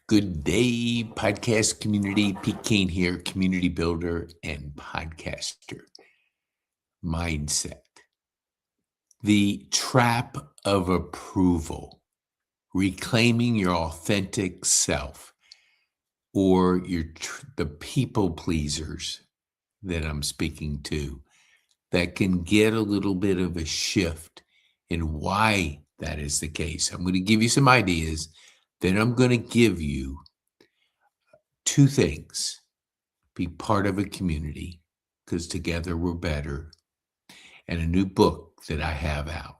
Good day, podcast community. Pete Kane here, community builder and podcaster. Mindset. The trap of approval, reclaiming your authentic self, or the people pleasers that I'm speaking to, that can get a little bit of a shift in why that is the case. I'm going to give you some ideas, then I'm going to give you two things. Be part of a community, because together we're better, and a new book that I have out,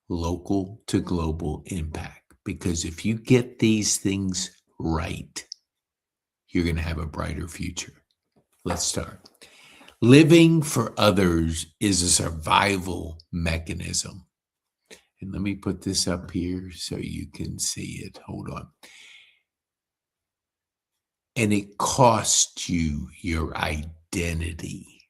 Local to Global Impact. Because if you get these things right, you're going to have a brighter future. Let's start. Living for others is a survival mechanism. And let me put this up here so you can see it. Hold on. And it costs you your identity.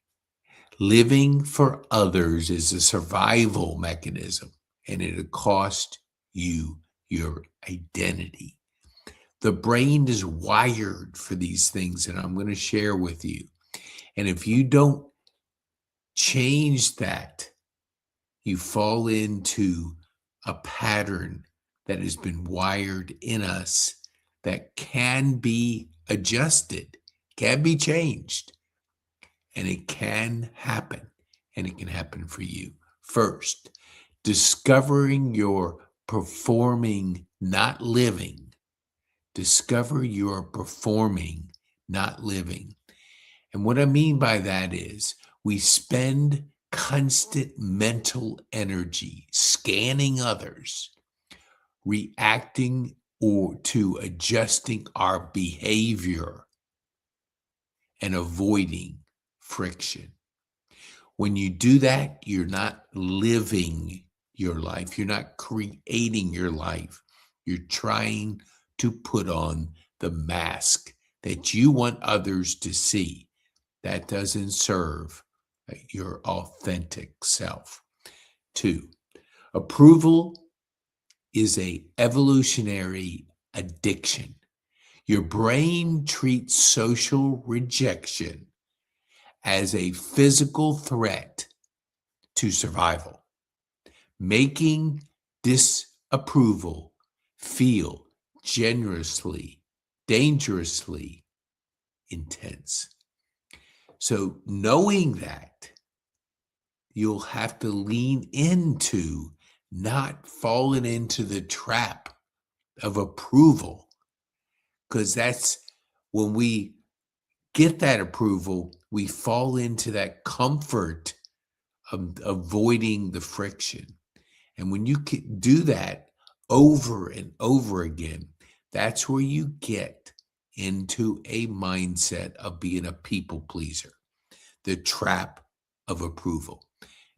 Living for others is a survival mechanism, and it'll cost you your identity. The brain is wired for these things that I'm going to share with you. And if you don't change that, you fall into a pattern that has been wired in us that can be adjusted, can be changed. And it can happen, and it can happen for you. First, discovering your performing, not living. Discover your performing, not living. And what I mean by that is we spend constant mental energy scanning others, reacting or to adjusting our behavior, and avoiding friction. When you do that, you're not living your life. You're not creating your life. You're trying to put on the mask that you want others to see. That doesn't serve your authentic self. 2, approval is an evolutionary addiction. Your brain treats social rejection as a physical threat to survival, making disapproval feel dangerously intense. So knowing that, you'll have to lean into not falling into the trap of approval, because that's when we get that approval, we fall into that comfort of avoiding the friction. And when you can do that over and over again, that's where you get into a mindset of being a people pleaser, the trap of approval.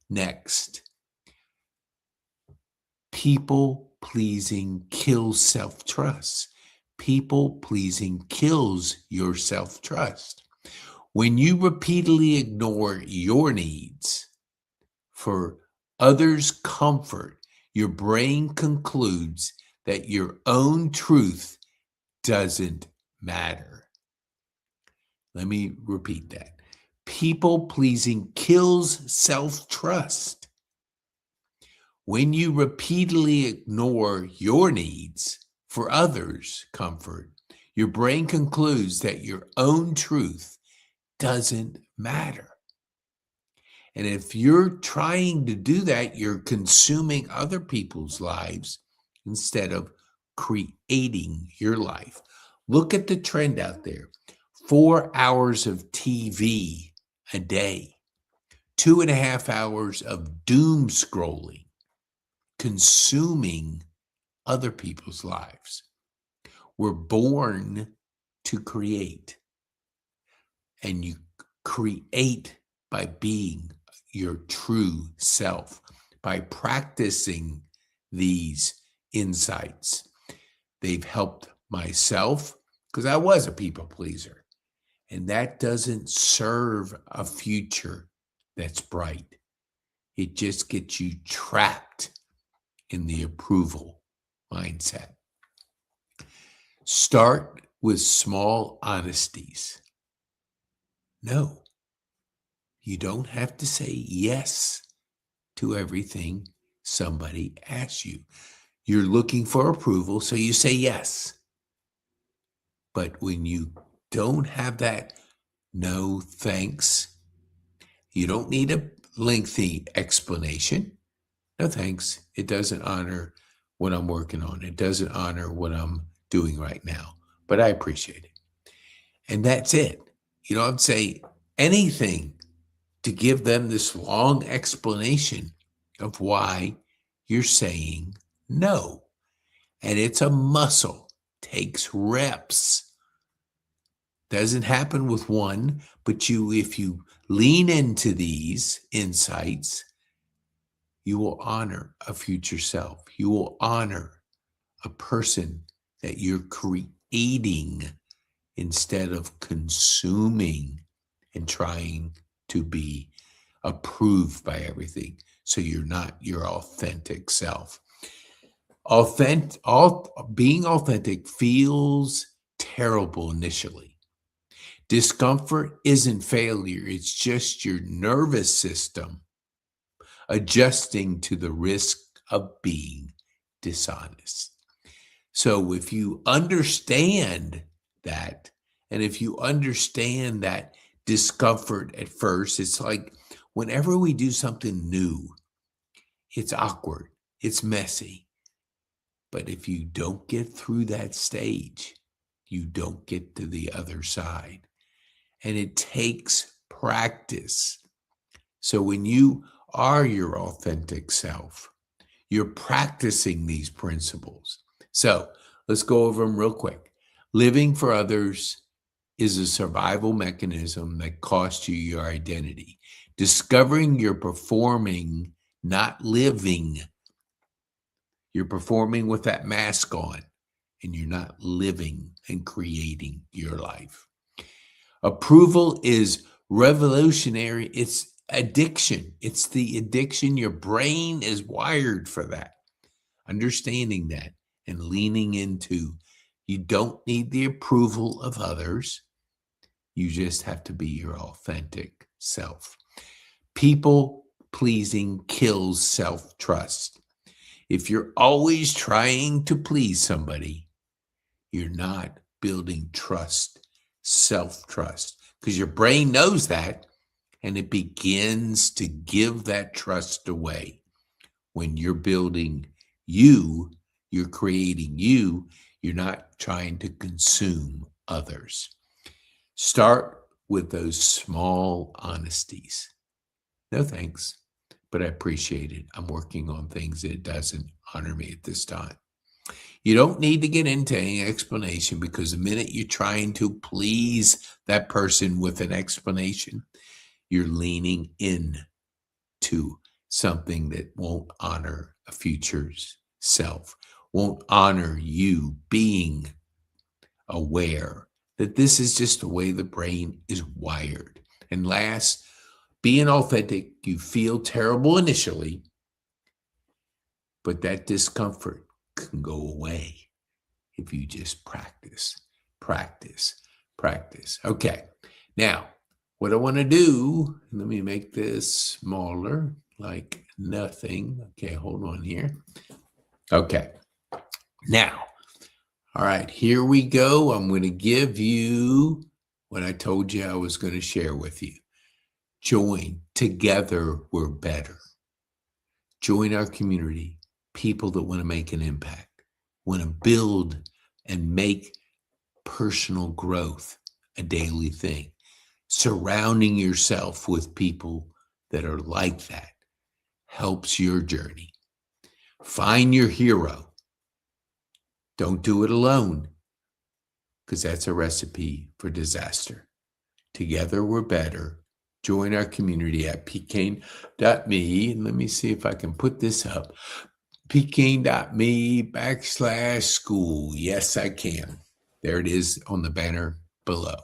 Next, people pleasing kills self-trust. People pleasing kills your self-trust. When you repeatedly ignore your needs for others' comfort, your brain concludes that your own truth doesn't matter. Let me repeat that. People pleasing kills self-trust. When you repeatedly ignore your needs for others' comfort, your brain concludes that your own truth doesn't matter. And if you're trying to do that, you're consuming other people's lives instead of creating your life. Look at the trend out there. 4 hours of TV a day, 2.5 hours of doom scrolling, consuming other people's lives. We're born to create, and you create by being your true self, by practicing these insights. They've helped myself because I was a people pleaser, and that doesn't serve a future that's bright. It just gets you trapped in the approval mindset. Start with small honesties. No, you don't have to say yes to everything somebody asks you. You're looking for approval, so you say yes. But when you don't have that no thanks, you don't need a lengthy explanation. No thanks. It doesn't honor what I'm working on. It doesn't honor what I'm doing right now, but I appreciate it. And that's it. You don't say anything to give them this long explanation of why you're saying no. And it's a muscle, takes reps. Doesn't happen with one, but if you lean into these insights, you will honor a future self. You will honor a person that you're creating instead of consuming and trying to be approved by everything. So you're not your authentic self. Being authentic feels terrible initially. Discomfort isn't failure, it's just your nervous system adjusting to the risk of being dishonest. So if you understand that, and if you understand that discomfort at first, it's like whenever we do something new, it's awkward, it's messy. But if you don't get through that stage, you don't get to the other side. And it takes practice. So when you are your authentic self, you're practicing these principles. So let's go over them real quick. Living for others is a survival mechanism that costs you your identity. Discovering you're performing, not living. You're performing with that mask on, and you're not living and creating your life. Approval is revolutionary. It's addiction. It's the addiction. Your brain is wired for that. Understanding that and leaning into you don't need the approval of others. You just have to be your authentic self. People pleasing kills self trust. If you're always trying to please somebody, you're not building trust, self trust, because your brain knows that and it begins to give that trust away. When you're building you, you're creating you, you're not trying to consume others. Start with those small honesties. No thanks, but I appreciate it. I'm working on things that doesn't honor me at this time. You don't need to get into any explanation, because the minute you're trying to please that person with an explanation, you're leaning in to something that won't honor a future self, won't honor you being aware that this is just the way the brain is wired. And last, being authentic, you feel terrible initially, but that discomfort can go away if you just practice, practice, practice. Okay, now what I want to do, let me make this smaller, like nothing. Okay, hold on here. Okay, now, all right, here we go. I'm going to give you what I told you I was going to share with you. Join. Together, we're better. Join our community, people that want to make an impact, want to build and make personal growth a daily thing. Surrounding yourself with people that are like that helps your journey. Find your hero. Don't do it alone, because that's a recipe for disaster. Together we're better. Join our community at pkane.me. And let me see if I can put this up. pkane.me/school. Yes, I can. There it is on the banner below.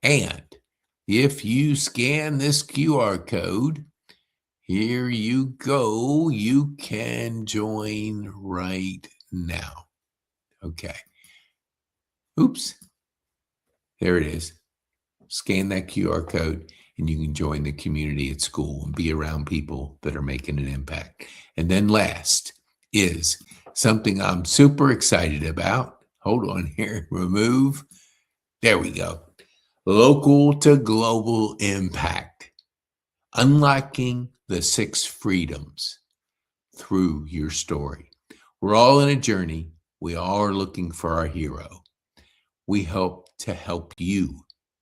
And if you scan this QR code, here you go. You can join right now. Okay. Oops, there it is. Scan that QR code and you can join the community at school and be around people that are making an impact. And then last is something I'm super excited about. Hold on here. Remove. There we go. Local to global impact. Unlocking the 6 freedoms through your story. We're all in a journey. We all are looking for our hero. We hope to help you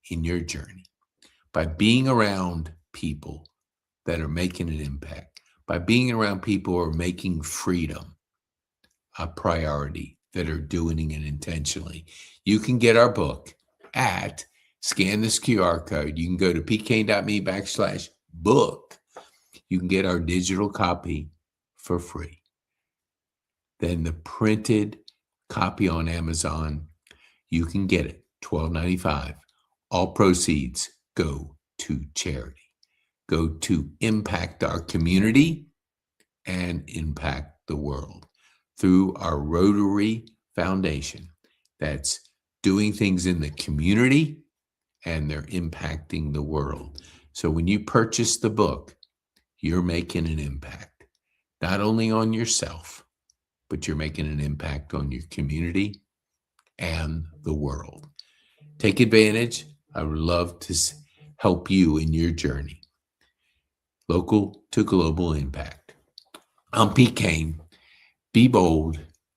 in your journey by being around people that are making an impact, by being around people who are making freedom a priority, that are doing it intentionally. You can get our book at scan this QR code. You can go to pkane.me/book. You can get our digital copy for free. Then the printed copy on Amazon, you can get it $12.95. All proceeds go to charity, go to impact our community and impact the world through our Rotary Foundation that's doing things in the community and they're impacting the world. So when you purchase the book, you're making an impact, not only on yourself, but you're making an impact on your community and the world. Take advantage. I would love to help you in your journey. Local to global impact. I'm Pete Kane. Be bold,